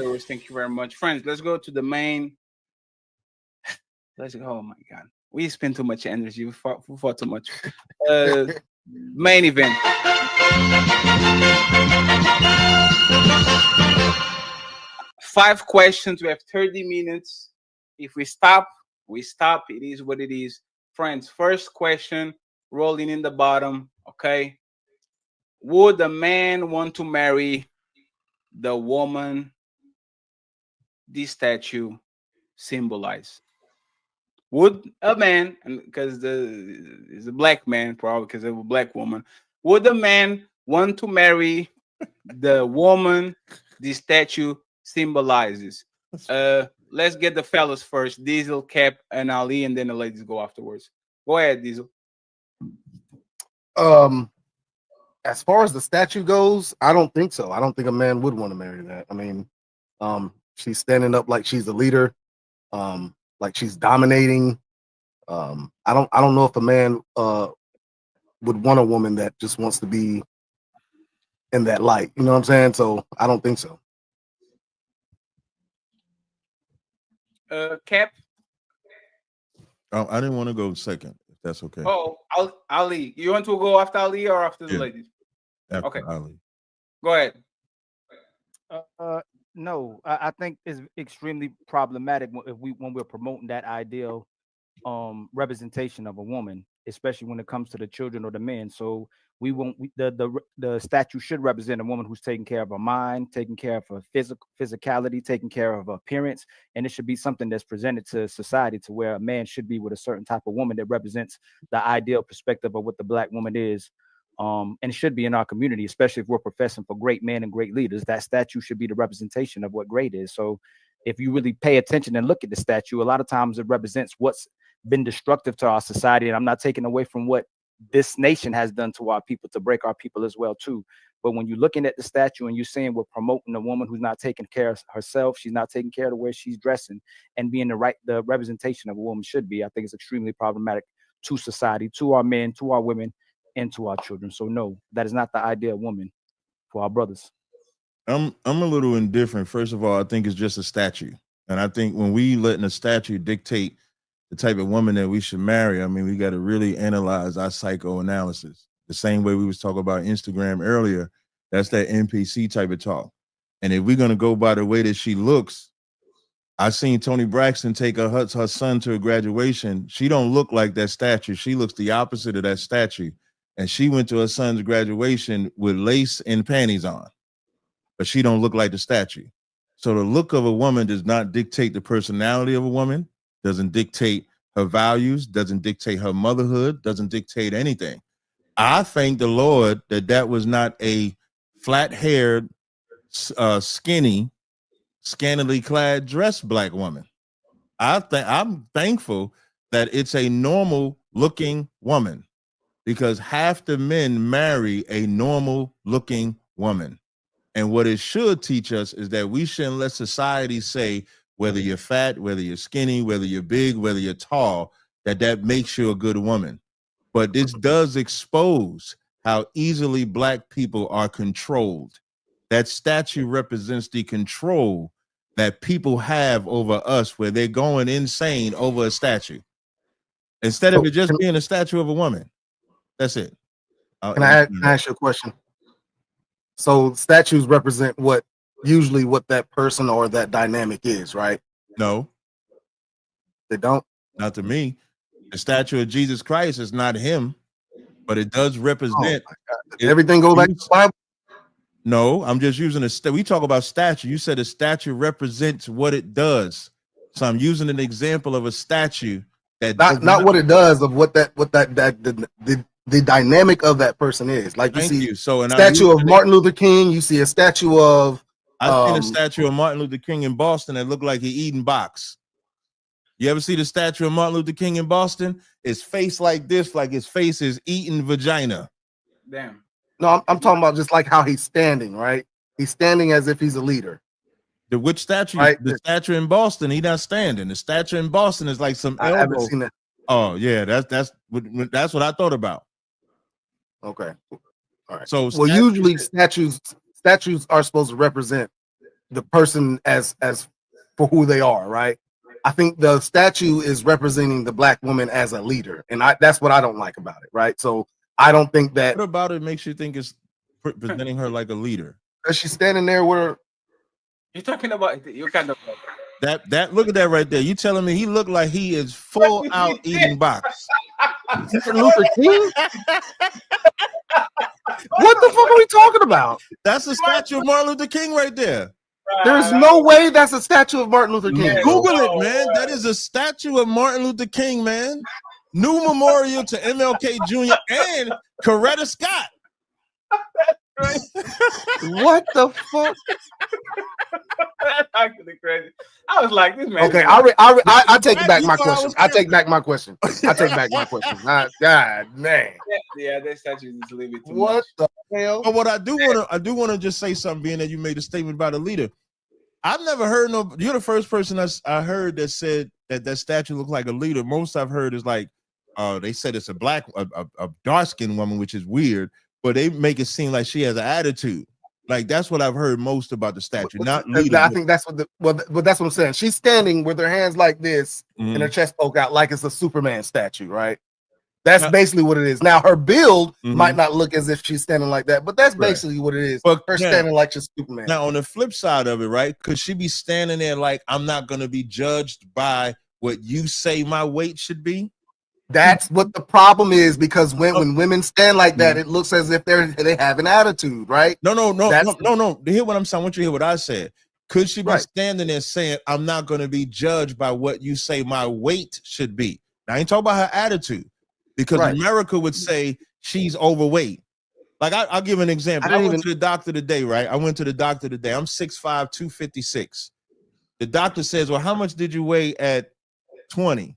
viewers. Thank you very much, friends. Let's go to the main. Let's go. Oh my God, we spend too much energy. We fought too much. Uh, Main event. 5 questions. We have 30 minutes. If we stop, we stop. It is what it is. Friends, first question, rolling in the bottom. Okay. Would a man want to marry the woman this statue symbolize? Would a man, and because the is a black man, probably because of a black woman, would a man want to marry the woman the statue symbolizes? Let's get the fellas first. Diesel, Cap, and Ali, and then the ladies go afterwards. Go ahead, Diesel. As far as the statue goes, I don't think so. I don't think a man would want to marry that. I mean, she's standing up like she's the leader, like she's dominating. I don't know if a man would want a woman that just wants to be in that light. You know what I'm saying? So I don't think so. Cap. I didn't want to go second, if that's okay. Oh, Ali. You want to go after Ali or after the ladies? After Okay. Ali. Go ahead. No, I think it's extremely problematic when we're promoting that ideal representation of a woman, especially when it comes to the children or the men. So the statue should represent a woman who's taking care of her mind, taking care of her physicality, taking care of her appearance, and it should be something that's presented to society to where a man should be with a certain type of woman that represents the ideal perspective of what the black woman is. And it should be in our community, especially if we're professing for great men and great leaders. That statue should be the representation of what great is. So if you really pay attention and look at the statue, a lot of times it represents what's been destructive to our society. And I'm not taking away from what this nation has done to our people to break our people as well too. But when you're looking at the statue and you're saying we're promoting a woman who's not taking care of herself, she's not taking care of the way she's dressing and being the representation of a woman should be, I think it's extremely problematic to society, to our men, to our women, and to our children. So no, that is not the ideal woman for our brothers. I'm a little indifferent. First of all, I think it's just a statue. And I think when we letting a statue dictate the type of woman that we should marry, I mean, we got to really analyze our psychoanalysis. The same way we was talking about Instagram earlier, that's that NPC type of talk. And if we're going to go by the way that she looks, I seen Tony Braxton take her son to a graduation. She don't look like that statue. She looks the opposite of that statue. And she went to her son's graduation with lace and panties on, but she don't look like the statue. So the look of a woman does not dictate the personality of a woman, doesn't dictate her values, doesn't dictate her motherhood, doesn't dictate anything. I thank the Lord that was not a flat-haired, skinny, scantily clad dressed black woman. I'm thankful that it's a normal looking woman, because half the men marry a normal looking woman. And what it should teach us is that we shouldn't let society say whether you're fat, whether you're skinny, whether you're big, whether you're tall, that makes you a good woman. But this does expose how easily black people are controlled. That statue represents the control that people have over us, where they're going insane over a statue instead of it just being a statue of a woman. That's it. Can I ask you a question? So statues represent usually what that person or that dynamic is, right? No, they don't. Not to me. The statue of Jesus Christ is not him, but it does represent. Everything goes back to the Bible. No, I'm just using we talk about statue. You said a statue represents what it does, so I'm using an example of a statue that not what it does, of the dynamic of that person is. Like a statue of Martin Luther King. You see a statue of. I've seen a statue of Martin Luther King in Boston that looked like he eating box. You ever see the statue of Martin Luther King in Boston? His face like this, like his face is eating vagina. Damn. No, I'm talking about just like how he's standing, right? He's standing as if he's a leader. Which statue? Right? The statue in Boston, he's not standing. The statue in Boston is like some elbow. I haven't seen that. Oh yeah, that's what I thought about. Okay. All right. So usually statues are supposed to represent the person as for who they are, right? I think the statue is representing the black woman as a leader, and that's what I don't like about it, right? So I don't think that What about it makes you think it's presenting her like a leader? because she's standing there with her. You're talking about you kind of That look at that right there. You telling me he looked like he is full out eating box? Martin Luther King? What the fuck are we talking about? That's a statue of Martin Luther King right there. There's no way that's a statue of Martin Luther King. Google it, man. That is a statue of Martin Luther King, man. New memorial to MLK Jr. and Coretta Scott. What the fuck? That's actually crazy. I was like, this man. Okay, I take back my question. I take back my question. I take back my question. God, man. Yeah, that statue is a little bit too What much. the hell? But what I do want to just say something, being that you made a statement about a leader. I've never heard you're the first person I heard that said that statue looked like a leader. Most I've heard is like, they said it's a dark-skinned woman, which is weird, but they make it seem like she has an attitude. Like that's what I've heard most about the statue, not leader. I think that's what that's what I'm saying. She's standing with her hands like this and her chest poke out like it's a Superman statue, right? That's basically what it is. Now her build might not look as if she's standing like that, but that's basically what it is. But her standing like she's Superman. Now on the flip side of it, right? Could she be standing there like I'm not going to be judged by what you say my weight should be? That's what the problem is, because when women stand like that, it looks as if they have an attitude, right? No. Hear what I'm saying. I want you to hear what I said. Could she be standing there saying, I'm not going to be judged by what you say my weight should be? Now, I ain't talking about her attitude, because America would say she's overweight. Like, I'll give an example. I went to the doctor today, right? I'm 6'5", 256. The doctor says, well, how much did you weigh at 20?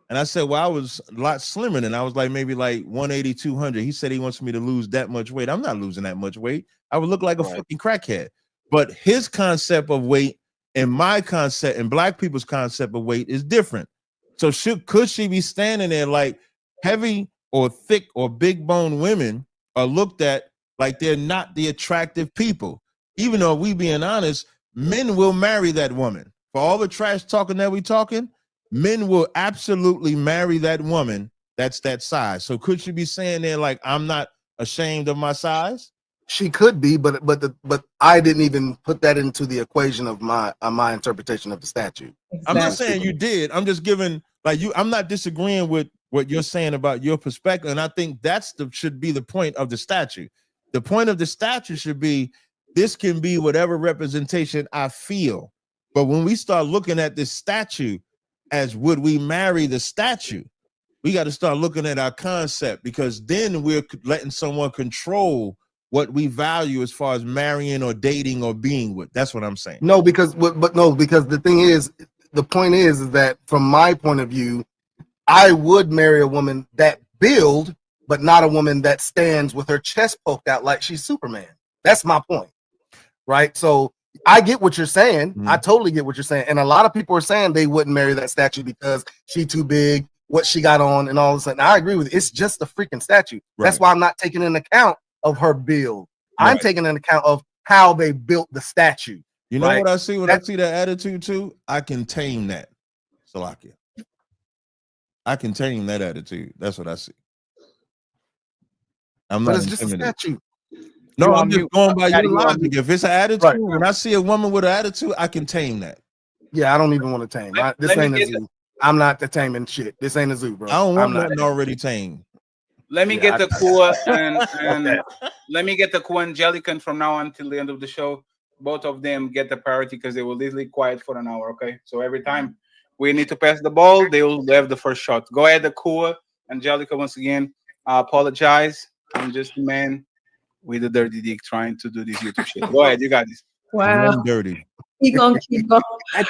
And I said, well, I was a lot slimmer than I was, like maybe like 180, 200. He said he wants me to lose that much weight. I'm not losing that much weight. I would look like a fucking crackhead. But his concept of weight and my concept and black people's concept of weight is different. So could she be standing there like heavy or thick or big bone women are looked at like they're not the attractive people? Even though, we being honest, men will marry that woman. For all the trash talking that we talking, men will absolutely marry that woman that's that size. So could she be saying there like, I'm not ashamed of my size? She could be, but I didn't even put that into the equation of my interpretation of the statue. Exactly. I'm not saying you did. I'm just giving I'm not disagreeing with what you're saying about your perspective. And I think should be the point of the statue. The point of the statue should be, this can be whatever representation I feel. But when we start looking at this statue as would we marry the statue, we got to start looking at our concept, because then we're letting someone control what we value as far as marrying or dating or being with. That's what I'm saying. No, because the thing is, the point is that from my point of view, I would marry a woman that build, but not a woman that stands with her chest poked out like she's Superman. That's my point, right? So I get what you're saying. I totally get what you're saying. And a lot of people are saying they wouldn't marry that statue because she's too big, what she got on, and all of a sudden. I agree with it. It's just a freaking statue. That's why I'm not taking into account of her build. I'm taking into account of how they built the statue. You know what I see? When I see that attitude too, I can tame that. Salakia. I can tame that attitude. That's what I see. But it's just a statue. No, I'm just going by your logic. If it's an attitude, when I see a woman with an attitude, I can tame that. Yeah, I don't even want to tame. This ain't a zoo. I'm not the taming shit. This ain't a zoo, bro. I don't want nothing already tamed. Let me get the Kua and let me get the Kua and Jellican from now on till the end of the show. Both of them get the priority because they will literally quiet for an hour. Okay, so every time we need to pass the ball, they will have the first shot. Go ahead, the Kua. Angelica, once again, I apologize. I'm just a man with a dirty dick trying to do this YouTube shit. Go ahead, you got this. Wow. Dirty. Keep going.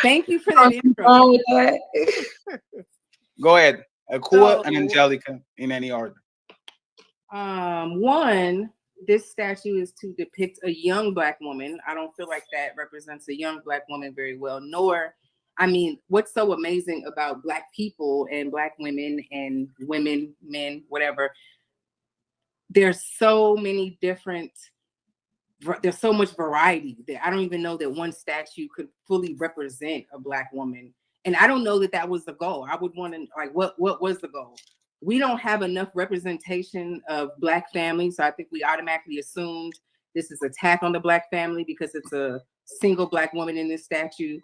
Thank you for that intro. Go ahead, Kua and Angelica in any order. One, this statue is to depict a young Black woman. I don't feel like that represents a young Black woman very well, nor, I mean, what's so amazing about Black people and Black women and women, men, whatever, there's so many different there's so much variety that I don't even know that one statue could fully represent a Black woman. And I don't know that that was the goal. I would want to, like, what was the goal? We don't have enough representation of Black families. So I think we automatically assumed this is attack on the Black family because it's a single Black woman in this statue.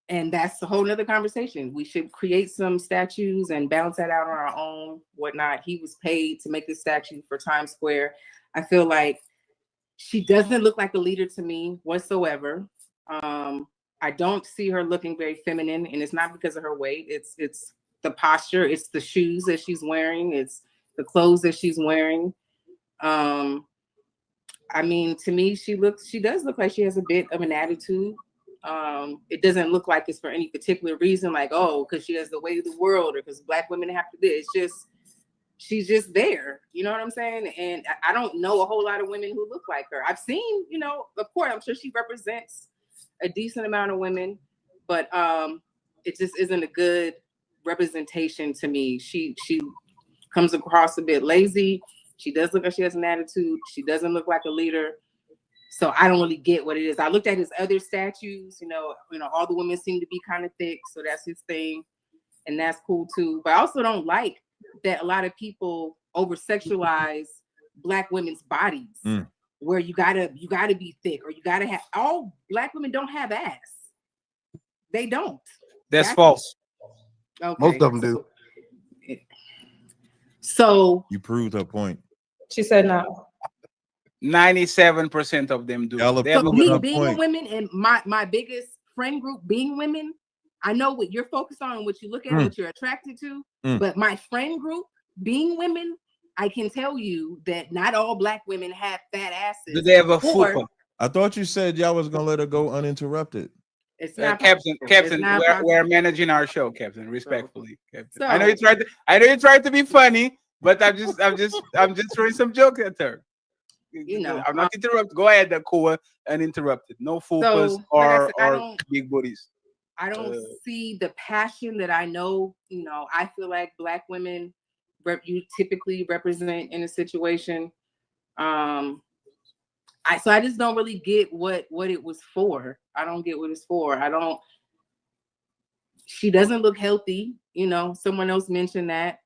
And that's a whole nother conversation. We should create some statues and balance that out on our own, whatnot. He was paid to make this statue for Times Square. I feel like she doesn't look like a leader to me whatsoever. I don't see her looking very feminine, and it's not because of her weight. It's the posture, it's the shoes that she's wearing, it's the clothes that she's wearing. I mean, to me, she does look like she has a bit of an attitude. It doesn't look like it's for any particular reason, like, oh, because she has the weight of the world or because Black women have to do it. It's just, she's just there. You know what I'm saying? And I don't know a whole lot of women who look like her. I've seen, you know, of course, I'm sure she represents a decent amount of women, but it just isn't a good representation to me. She comes across a bit lazy. She does look like she has an attitude. She doesn't look like a leader. So I don't really get what it is. I looked at his other statues, you know, all the women seem to be kind of thick, so that's his thing, and that's cool too. But I also don't like that a lot of people over sexualize Black women's bodies, where you gotta be thick, or you gotta have. All Black women don't have ass. They don't. That's false. Okay. Most of them do. So You proved her point. She said no. 97% of them do. Y'all They have So a proving me her being a point. woman and my biggest friend group being women, I know what you're focused on and what you look at, what you're attracted to. But my friend group being women, I can tell you that not all Black women have fat asses. Do they have a Or fupa? I thought you said y'all was gonna let her go uninterrupted. it's not Captain, possible. It's not possible. we're managing our show, Captain. Respectfully, Captain. So- I know you tried to be funny, but I'm just throwing some jokes at her. You know, I'm not interrupted. Go ahead, Akua, uninterrupted. No fupas So, like I said, I or don't- big booties. I don't see the passion that I know. You know, I feel like Black women you typically represent in a situation. I just don't really get what it was for. I don't get what it's for. She doesn't look healthy. You know, someone else mentioned that.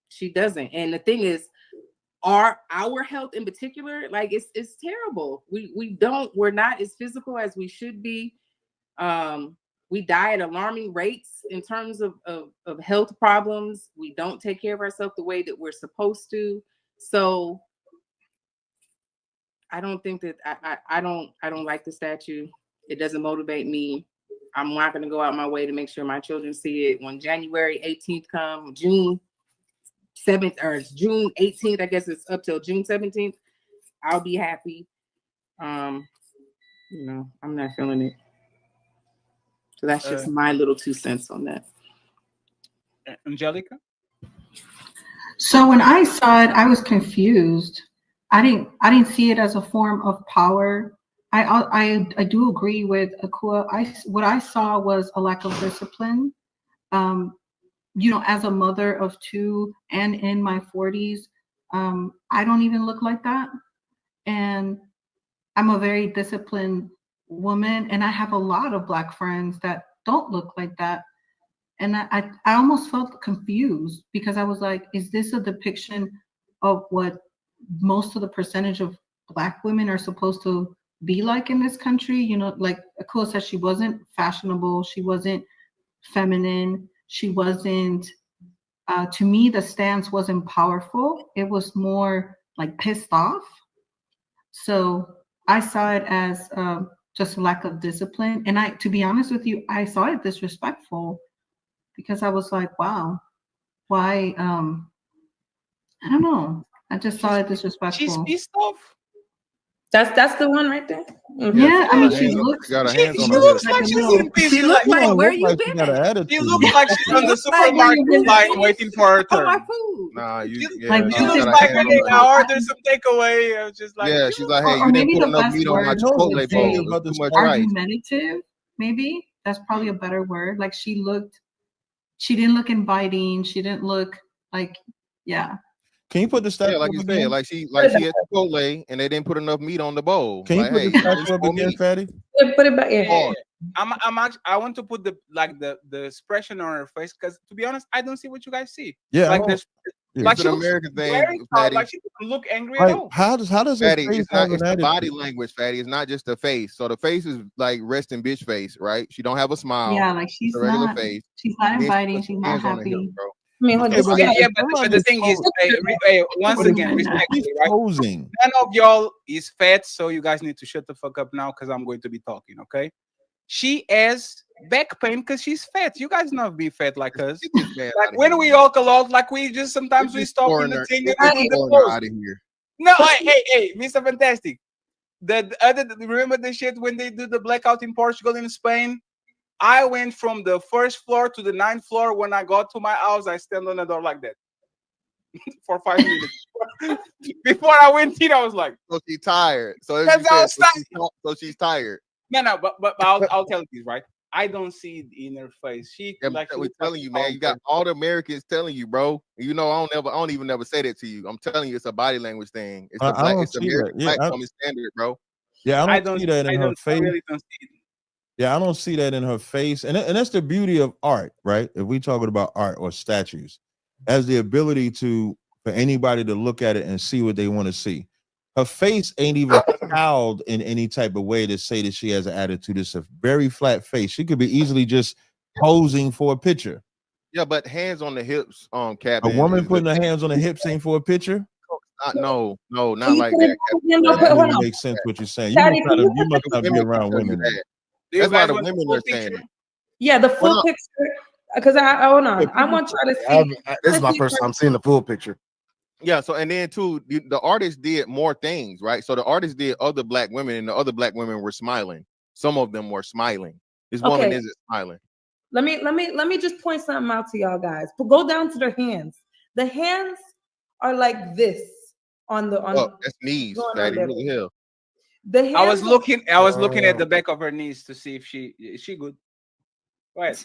She doesn't. And the thing is, our health in particular, like it's terrible. We're not as physical as we should be. We die at alarming rates in terms of health problems. We don't take care of ourselves the way that we're supposed to. So I don't think that I don't like the statue. It doesn't motivate me. I'm not going to go out my way to make sure my children see it. When January 18th comes, June 7th or June 18th, I guess it's up till June 17th, I'll be happy. You know, I'm not feeling it. So that's just my little 2 cents on that. Angelica? So when I saw it, I was confused. I didn't see it as a form of power. I do agree with Akua. What I saw was a lack of discipline. You know, as a mother of 2 and in my 40s, I don't even look like that. And I'm a very disciplined woman, and I have a lot of Black friends that don't look like that. And I almost felt confused because I was like, is this a depiction of what most of the percentage of Black women are supposed to be like in this country? You know, like Akua said, she wasn't fashionable, she wasn't feminine, she wasn't, to me, the stance wasn't powerful. It was more like pissed off. So I saw it as just lack of discipline. And to be honest with you, I saw it disrespectful because I was like, wow, why? I don't know. I just saw it disrespectful. She's pissed off. That's the one right there. Mhm. Yeah, I mean, She she got looks. her She hands on her looks hips. like she's little- in peace. She looks Like, like, where Look you like been she got an at? attitude. she looks like she's on the looks like supermarket where you been line at? waiting for her Oh, my turn. food. Nah, Like, She She looks got like her I hands on her ordered some takeaway. I was just like, yeah, she's like, hey, Or you didn't maybe put the enough best meat on my word Chipotle would Tell me bowl. about It's this too much rice. Argumentative, maybe that's probably a better word. Like she didn't look inviting. She didn't look like, yeah. Can you put the statue Yeah, like up you again? said, like she had Chipotle and they didn't put enough meat on the bowl. Can you Like, put hey, the I need statue up more again, meat. Fatty? Put it back. Yeah. Yeah. I'm actually, I want to put the like the expression on her face because to be honest, I don't see what you guys see. Yeah, I Like don't. this, Yeah. like It's she an looks American very thing, calm, Fatty. like she doesn't look angry at Right. all. How does her Fatty, face it's not. have It's an the body attitude? language, Fatty. It's not just the face. So the face is like resting bitch face, right? She don't have a smile. Yeah, like It's a regular face. she's not And then she inviting, put she's some not hands on the hips, happy. bro. I mean, Okay, but Yeah, if yeah, but somebody's the thing is, posing, once but if again, respectfully, she's right? posing, None of y'all is fat, so you guys need to shut the fuck up now because I'm going to be talking. Okay? She has back pain because she's fat. You guys not be fat like us. Get this man out Like of when here, we man. walk a lot, like we just sometimes Get we this stop in foreigner, the thing get and this we do the foreigner pose. out of here. No, hey, Mr. Fantastic. The other, remember the shit when they do the blackout in Portugal and Spain? I went from the first floor to the ninth floor. When I got to my house, I stand on the door like that for 5 minutes. Before I went in, I was like, So she's tired. So as you that's how said, style. so she's tired. No, but I'll tell you this, right? I don't see it in her face. She Yeah, like she we're looks like telling a you, man. calm You got person. all the Americans telling you, bro. You know, I don't even never say that to you. I'm telling you, it's a body language thing. It's I don't it's see that. American black woman standard, bro. Yeah, I I don't don't, see that in her I face. really don't see it. Yeah, I don't see that in her face, and that's the beauty of art, right? If we talking about art or statues, has the ability to for anybody to look at it and see what they want to see. Her face ain't even cowled in any type of way to say that she has an attitude. It's a very flat face. She could be easily just posing for a picture. Yeah, but hands on the hips, A Captain, woman is the putting her hands on her hips ain't for a picture. no, Can not you like put it that, back Captain. again? No, That put, don't hold even on. make sense what you're saying. Patty, can you You put must the not be Women around can tell you women. that. Do you That's why guys the want the women full are saying picture? it. yeah, the Well, full no, picture. Because hold on, I want y'all to see. This is my first time seeing the full picture. yeah, so and then too, the artist did more things, right? So the artist did other black women, and the other black women were smiling. Some of them were smiling. This woman Okay, isn't smiling. let me just point something out to y'all guys. But go down to their hands. The hands are like this on the Oh, on that's knees, going on fatty. there. What the hell? The I was hands, looking. I was looking at the back of her knees to see if she is she good. Go ahead.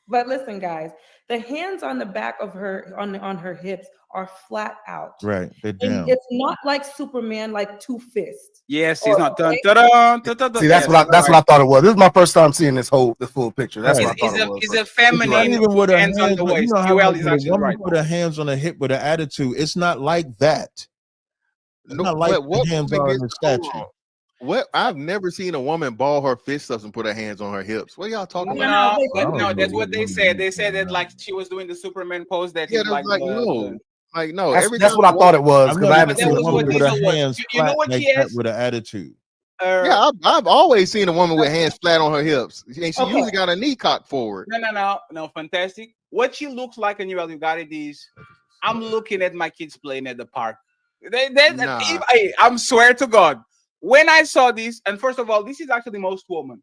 but listen, guys, the hands on the back of her on her hips are flat out, Right, they're and down. it's not like Superman, like two fists. Yes, he's Or not done. Ta-da, ta-da-da. See, that's Yes, what you're that's right. what I thought it was. This is my first time seeing the full picture. That's Right. what I thought it was. Is But a It's you're not right. feminine even with her hands on hands, the but you waist. know how QL like is when a actually woman right. put her hands on her hip with an attitude, it's not like that. It's No, not like but the what hands woman are in gets the hold statue. on. What I've never seen a woman ball her fists up and put her hands on her hips. What y'all talking about? No, No, I but don't no, know that's what what they women said. do. They said that like she was doing the Superman pose. That Yeah, is that's like like the no. That's Every that's time what a I thought woman, it was I've because I never haven't that seen seen a the was full what woman with her picture. Diesel was. hands You know flat what like she that has? with an attitude. yeah, I've always seen a woman with hands flat on her hips, and she okay. usually got a knee cocked forward. No, fantastic. What she looks like, and you got it is. I'm looking at my kids playing at the park. Nah, I'm swear to God, when I saw this, and first of all, this is actually most women,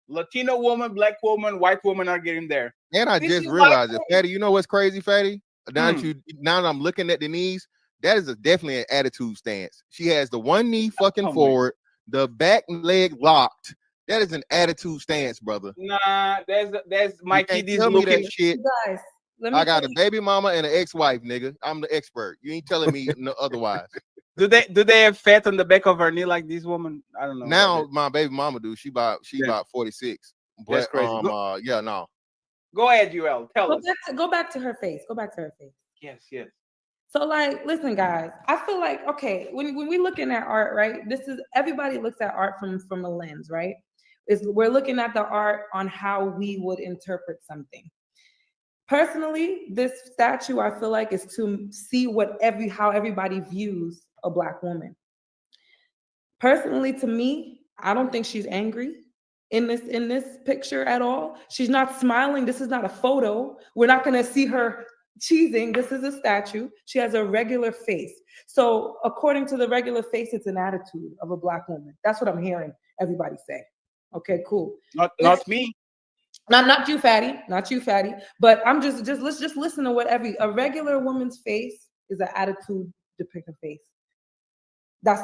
Latino woman, black woman, white woman are getting there. and I This just is like, realized it, Fatty. You know what's crazy, Fatty? hmm, Now that I'm looking at the knees, that is definitely an attitude stance. She has the one knee fucking come on. forward, the back leg locked. That is an attitude stance, brother. Nah, there's You my can't kid is tell me that looking. shit. Guys, let me I tell got a you. baby mama and an ex-wife, nigga. I'm the expert. You ain't telling me no otherwise. Do they have fat on the back of her knee like this woman? I don't know. Now my baby mama do. She Yeah, about 46. that's But crazy. yeah, no. Go ahead, UL. Tell us. Go back to her face. Go back to her face. Yes. So, like, listen, guys, I feel like, okay, when we looking at art, right? This is everybody looks at art from a lens, right? Is we're looking at the art on how we would interpret something. Personally, this statue I feel like is to see how everybody views a black woman. Personally, to me, I don't think she's angry in this picture at all. She's not smiling. This is not a photo. We're not going to see her cheesing. This is a statue. She has a regular face. So, according to the regular face, it's an attitude of a black woman. That's what I'm hearing everybody say. Okay, cool. Not me. Not you, fatty. Not you, fatty. But I'm just let's just listen to what a regular woman's face is an attitude depicting face.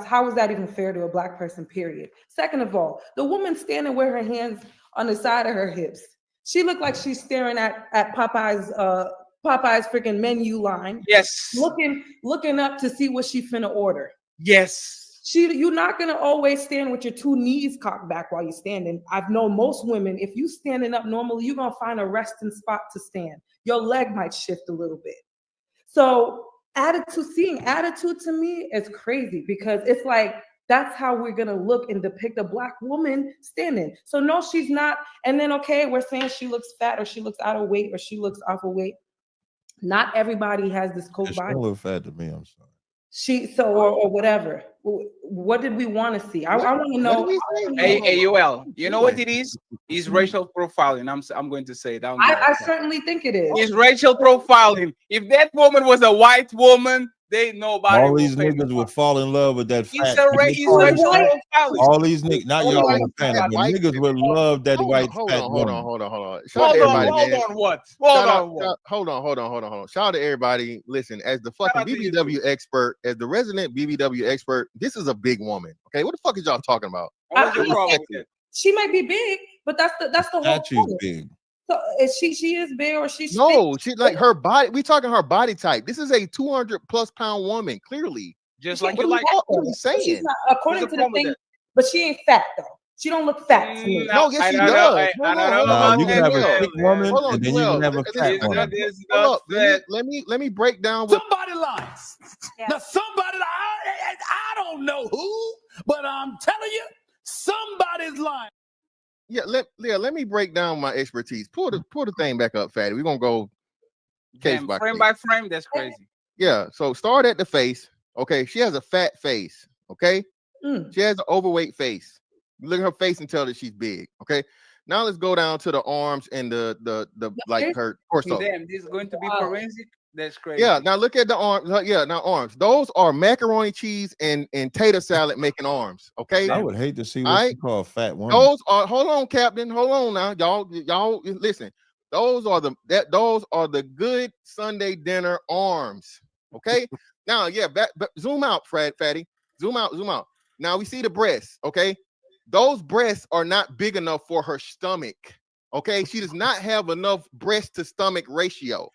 How is that even fair to a black person, period? Second of all, the woman standing with her hands on the side of her hips. She looked like she's staring at Popeye's freaking menu line, Yes. looking up to see what she finna order. Yes. You're not gonna always stand with your two knees cocked back while you're standing. I've known most women, if you standing up normally, you're gonna find a resting spot to stand. Your leg might shift a little bit. So seeing attitude to me is crazy because it's like that's how we're gonna look and depict a Black woman standing. So no, she's not. And then okay, we're saying she looks fat or she looks out of weight or she looks off of weight. Not everybody has this coat It's body. a little fat to me. I'm sorry. Or whatever. What did we want to see? I want to know. Hey, UL, you know what it is? It's racial profiling. I'm going to say that. I certainly think it is. It's racial profiling. If that woman was a white woman, nobody. All these niggas would fall in love with that It's fat. racial profiling. All these niggas, not y'all on the planet, but niggas would love that white fat woman. Hold on. Hold on, what? Hold on. Shout out to everybody. Listen, as the fucking BBW expert, as the resident BBW expert, this is a big woman. Okay, what the fuck is y'all talking about? What's your problem with it? She might be big, but that's the whole Statue's point. big. So is she is big or she's no, she like her body. We talking her body type. This is a 200+ pound woman, clearly. Just like what you like. What are you saying? She's not, according to the thing, but she ain't fat though. She don't look fat to me. No, yes, she does. You can have a thick woman, and then you can have a fat woman. Hold up. Let me break down. Somebody lies. Yeah. Now somebody, I don't know who, but I'm telling you, somebody's lying. Yeah, let me break down my expertise. Pull the thing back up, fatty. We're gonna go case by frame case. by frame. That's crazy. Yeah. So start at the face. Okay, she has a fat face. Okay, she has an overweight face. You look at her face and tell that she's big. Okay. Now let's go down to the arms and the like her torso. Damn, this is going to be forensic. That's crazy. Yeah. Now look at the arms. Yeah. Now arms. Those are macaroni cheese and tater salad making arms. Okay. I would hate to see what you call a fat woman. Those are. Hold on, Captain. Hold on now, y'all. Listen. Those are the good Sunday dinner arms. Okay. Now, yeah. Zoom out, Fatty. Zoom out. Now we see the breasts. Okay. Those breasts are not big enough for her stomach. Okay. She does not have enough breast to stomach ratio.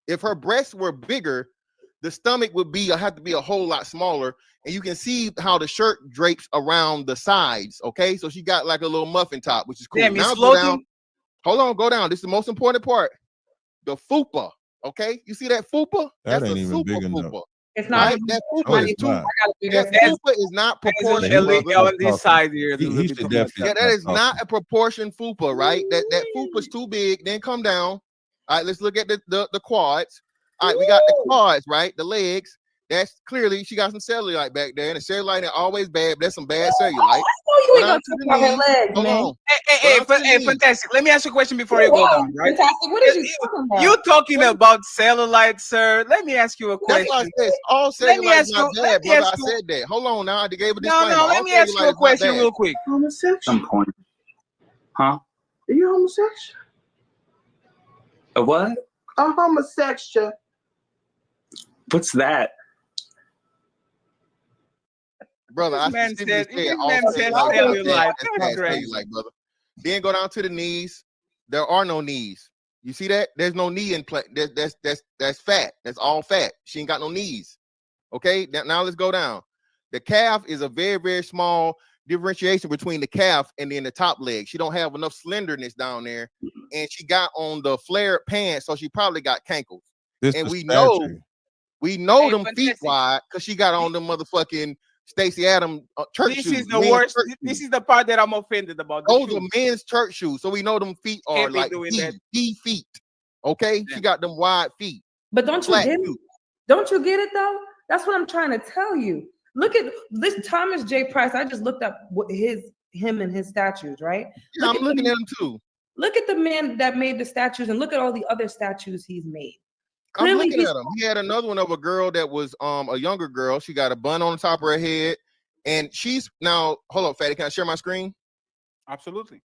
If her breasts were bigger, the stomach would have to be a whole lot smaller. And you can see how the shirt drapes around the sides. Okay. So she got like a little muffin top, which is cool. Damn, now go down. Hold on, go down. This is the most important part. The fupa. Okay. You see that fupa? That ain't even big enough. It's not. Right? That fupa is not proportional. On this side here. He should definitely. Yeah, that is not a proportion fupa, right? That fupa's too big. Then come down. All right, let's look at the quads. All right, we got the quads, right? The legs. That's clearly she got some cellulite back there, and the cellulite is always bad. But that's some bad cellulite. You ain't gonna talk about her legs, man. Hey, fantastic. Let me ask you a question before you go down, right? Fantastic. What is you talking about? You talking about cellulite, sir? Let me ask you a question. That's why I said all cellulite is not bad, brother. I said that. Hold on, now I gave a disclaimer. No. Let me ask you a question real quick. Homosexual. Some point. Huh? Are you homosexual? A what? A homosexual. What's that? Brother, I man said cellulite, brother. Then go down to the knees. There are no knees. You see that? There's no knee in play. That's fat. That's all fat. She ain't got no knees. Okay. Now let's go down. The calf is a very, very small differentiation between the calf and then the top leg. She don't have enough slenderness down there, and she got on the flared pants, so she probably got cankles. And we know them feet wide because she got on them motherfucking Stacey Adams church shoes. This is the worst. This is the part that I'm offended about. Those are men's church shoes, so we know them feet are like D feet. Okay, yeah. She got them wide feet. But don't you get it? Don't you get it though? That's what I'm trying to tell you. Look at this Thomas J. Price. I just looked up him and his statues, right? Yeah, I'm looking at him too. Look at the man that made the statues, and look at all the other statues he's made. I'm looking at him. He had another one of a girl that was a younger girl. She got a bun on the top of her head, and she's now. Hold up, Fatty. Can I share my screen? Absolutely.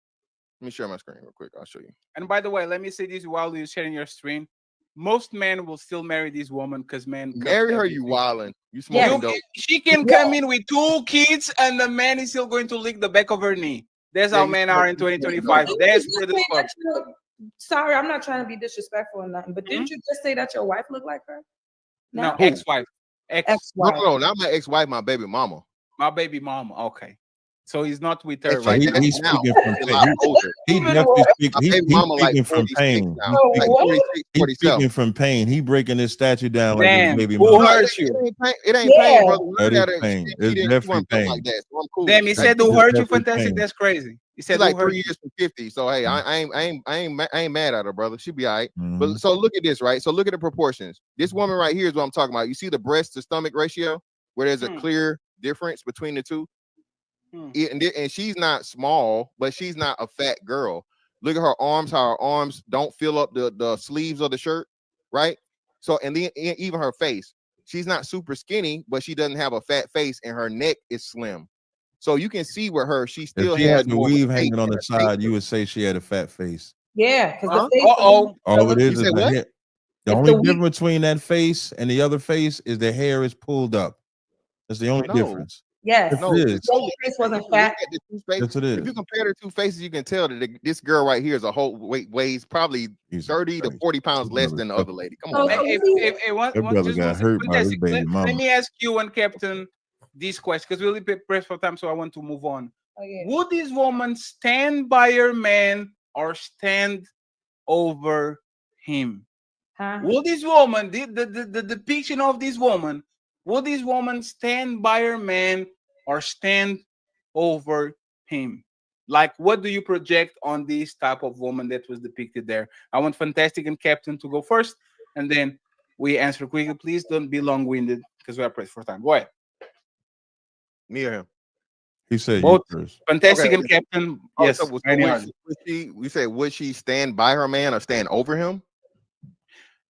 Let me share my screen real quick. I'll show you. And by the way, let me say this while you're sharing your screen. Most men will still marry this woman because men marry her. You wildin'. You smoking dope. She can come in with 2 kids, and the man is still going to lick the back of her knee. That's how men are in 2025. That's where the fuck. sorry, I'm not trying to be disrespectful or nothing, but didn't you just say that your wife looked like her? No, ex-wife. No, Ex-wife. not my ex-wife, my baby mama. My baby mama. Okay. So he's not with her Ex-wife, right now. He's now. speaking from A lot older. he Even definitely worse. speak, My he, baby he's mama like speaking from 46 pain. now. No, Like what? 46, He's 47. speaking from pain. He breaking this statue down like his Dan, baby who mama. hurt you? It ain't pain, Yeah. brother. None That of is that. pain. She It's didn't. She definitely wasn't built pain. like that. So I'm cool. Damn, he That said who is hurt you, definitely fantastic. pain. That's crazy. He She's said like who hurt 3 you. years from 50. So hey, I ain't mad at her, brother. She be all right. Mhm. But so look at this, right? So look at the proportions. This woman right here is what I'm talking about. You see the breast to stomach ratio, where there's a clear difference between the two. And she's not small, but she's not a fat girl. Look at her arms, how her arms don't fill up the sleeves of the shirt, right? So, and then even her face, she's not super skinny, but she doesn't have a fat face, and her neck is slim. So you can see with her, she still If she has had the more of a weave shape hanging on in the her side, face. you would say she had a fat face. Yeah, because Huh? the face. Uh-oh. All it You is said the what? hair. The If only the weave- difference between that face and the other face is the hair is pulled up. That's the only No. difference. Yes. Yes, No, it it's is. totally Face different. wasn't If you look fat. at the two faces, Yes, it if is. you compare the two faces, you can tell that this girl right here is a whole weighs probably Jesus 30 to Christ. 40 pounds That less brother than the tough. other lady. Come So on, Hey, man. if That brother just one got second. hurt by his Fantastic. baby Let mama. me ask you and Captain this question because we'll be pressed for time, so I want to move on. Oh, yeah. Would this woman stand by her man or stand over him? Huh? Would this woman, the depiction of this woman, would this woman stand by her man or stand over him? Like, what do you project on this type of woman that was depicted there? I want Fantastic and Captain to go first, and then we answer quickly. Please don't be long-winded because we are pressed for time. Go ahead. Me or him? He said Both you first. Fantastic Okay. and Captain. Oh, Yes. so Randy would Hardy. we say would she stand by her man or stand over him?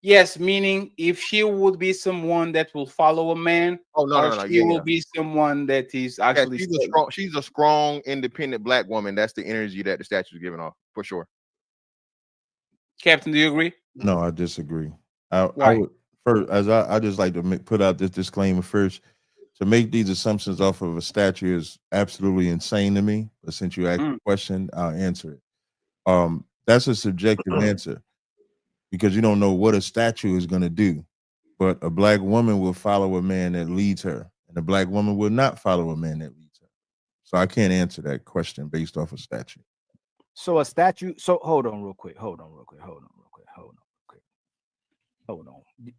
Yes, meaning if she would be someone that will follow a man, Oh no, or no, no. she Yeah, will yeah. be someone that is Yeah, actually stable. she's a strong, independent black woman. That's the energy that the statue is giving off for sure. Captain, do you agree? No, I disagree. I Why? would first, as I just like to put out this disclaimer first. To make these assumptions off of a statue is absolutely insane to me. But since you asked the question, I'll answer it. That's a subjective answer because you don't know what a statue is going to do. But a black woman will follow a man that leads her, and a black woman will not follow a man that leads her. So I can't answer that question based off a statue. So a statue. So hold on real quick.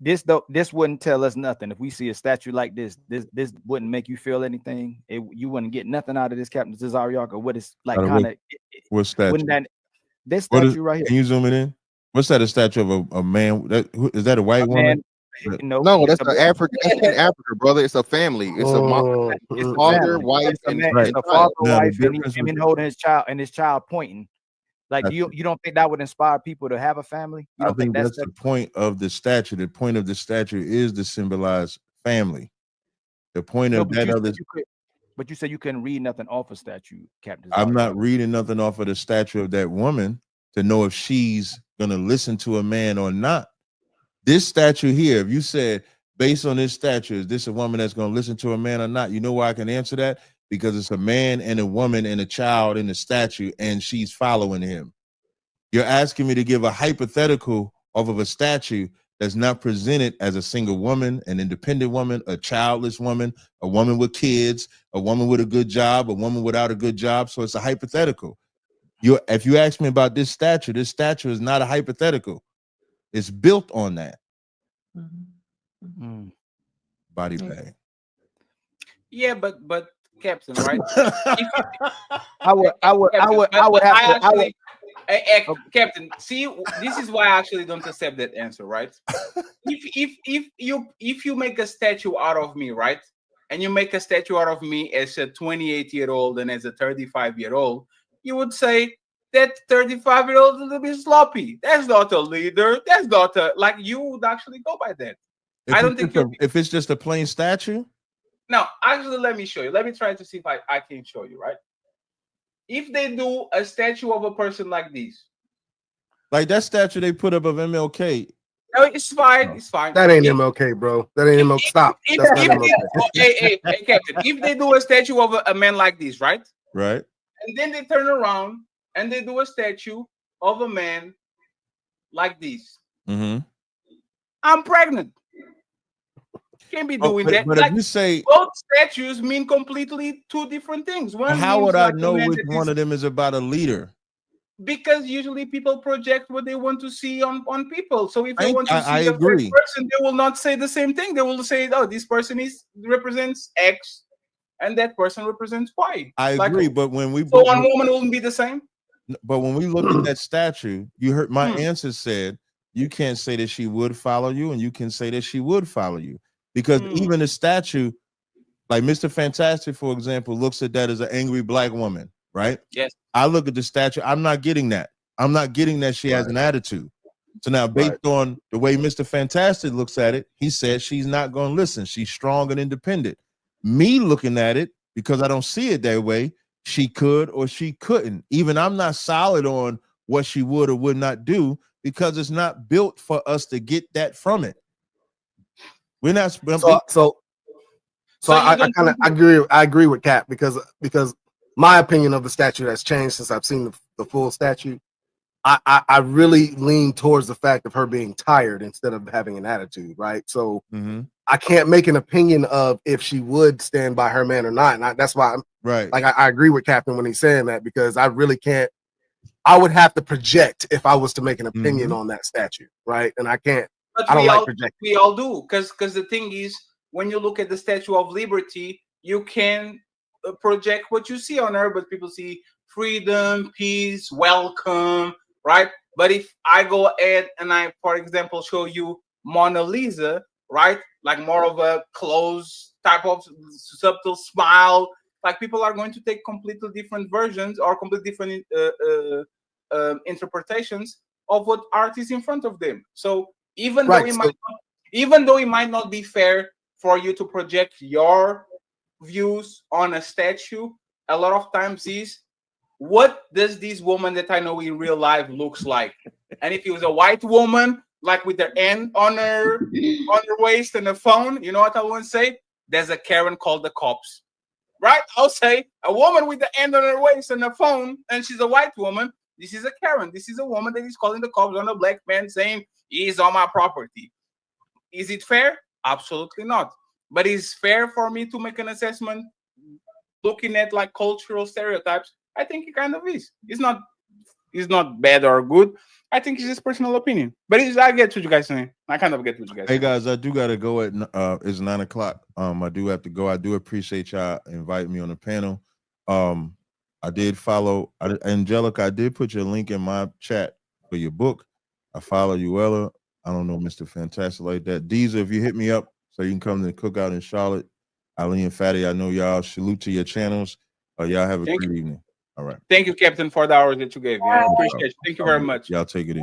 This wouldn't tell us nothing. If we see a statue like this wouldn't make you feel anything. You wouldn't get nothing out of this, Captain Cesariak, or what it's like kind of. What statue? Wouldn't that this What statue is, right here? Can you zoom it in? What's that? A statue of a man? Is that a white woman? No, that's an African. That's in Africa, brother. It's a family. It's a mom, It's a father, family. wife, It's a and man. Right. It's a child. father, Now, the wife, and difference him with- holding his child and his child pointing. Like, That's you don't think that would inspire people to have a family? You I don't think think that's the point of the statue. The point of the statue is to symbolize family. The point No, of but that you other. said you could. But you said you couldn't read nothing off a statue, Captain. I'm Cesariak. not reading nothing off of the statue of that woman to know if she's gonna listen to a man or not. This statue here, if you said based on this statue, is this a woman that's gonna listen to a man or not? You know why I can answer that? Because it's a man and a woman and a child in the statue, and she's following him. You're asking me to give a hypothetical off of a statue that's not presented as a single woman, an independent woman, a childless woman, a woman with kids, a woman with a good job, a woman without a good job. So it's a hypothetical. If you ask me about this statue is not a hypothetical. It's built on that. Body bag. Yeah, but Captain, right? Captain, see, this is why I actually don't accept that answer, right? If you make a statue out of me, right, and you make a statue out of me as a 28-year-old and as a 35-year-old, you would say that 35-year-old is a little bit sloppy. That's not a leader. That's not a, like, you would actually go by that. I don't think if it's just a plain statue. No, actually, let me show you. Let me try to see if I can show you, right? If they do a statue of a person like this, like that statue they put up of MLK. No, it's fine. It's fine. That ain't MLK, bro. That ain't MLK. Stop. That's not MLK. Hey, Captain. If they do a statue of a man like this, right? Right. And then they turn around and they do a statue of a man like this. Mm-hmm. I'm pregnant. Can't be doing that. But Like, if you say, both statues mean completely two different things. One how means would I like a know man which that one is, of them is about a leader? because usually people project what they want to see on people. So if they want to I see the first agree. person, they will not say the same thing. They will say, "Oh, this person represents X, and that person represents Y." I Like, agree, but when we so one woman wouldn't be the same. but when we look at that statue, you heard my Hmm. answer said you can't say that she would follow you, and you can say that she would follow you, because even the statue, like Mr. Fantastic, for example, looks at that as an angry black woman, right? Yes. I look at the statue, I'm not getting that. I'm not getting that she has an attitude. So now, based on the way Mr. Fantastic looks at it, he says she's not going to listen. She's strong and independent. Me looking at it, because I don't see it that way, she could or she couldn't. Even I'm not solid on what she would or would not do, because it's not built for us to get that from it. We're not. So I kind of agree with Cap, because my opinion of the statue has changed since I've seen the full statue. I really lean towards the fact of her being tired instead of having an attitude, right? So I can't make an opinion of if she would stand by her man or not, and that's why I'm like I agree with Captain when he's saying that, because I really can't. I would have to project if I was to make an opinion on that statue, right? And I can't. But I don't like projecting. we all do, because the thing is, when you look at the Statue of Liberty, you can project what you see on her, but people see freedom, peace, welcome, right? But if I go ahead and I, for example, show you Mona Lisa, right, like more of a closed type of subtle smile, like people are going to take completely different versions or completely different interpretations of what art is in front of them. So even though it might not be fair for you to project your views on a statue, a lot of times is, what does this woman that I know in real life looks like? And if it was a white woman, like with her hand on her waist and a phone, you know what I want to say? There's a Karen called the cops. Right? I'll say a woman with the hand on her waist and a phone, and she's a white woman. This is a Karen. This is a woman that is calling the cops on a black man saying he's on my property. Is it fair? Absolutely not. But is fair for me to make an assessment looking at like cultural stereotypes? I think it kind of is. It's not bad or good. I think it's just personal opinion. But I get what you guys saying. I kind of get what you guys saying. Hey guys, I do gotta go at it's 9 o'clock. I do have to go. I do appreciate y'all inviting me on the panel. I did follow Angelica. I did put your link in my chat for your book. I follow you, Ella. I don't know Mr. Fantastic like that. Deezer, if you hit me up so you can come to the cookout in Charlotte. Ali and Fatty, I know y'all. Salute to your channels. Y'all have a great evening. All right. Thank you, Captain, for the hours that you gave me. I appreciate it. Thank you very much. Y'all take it in.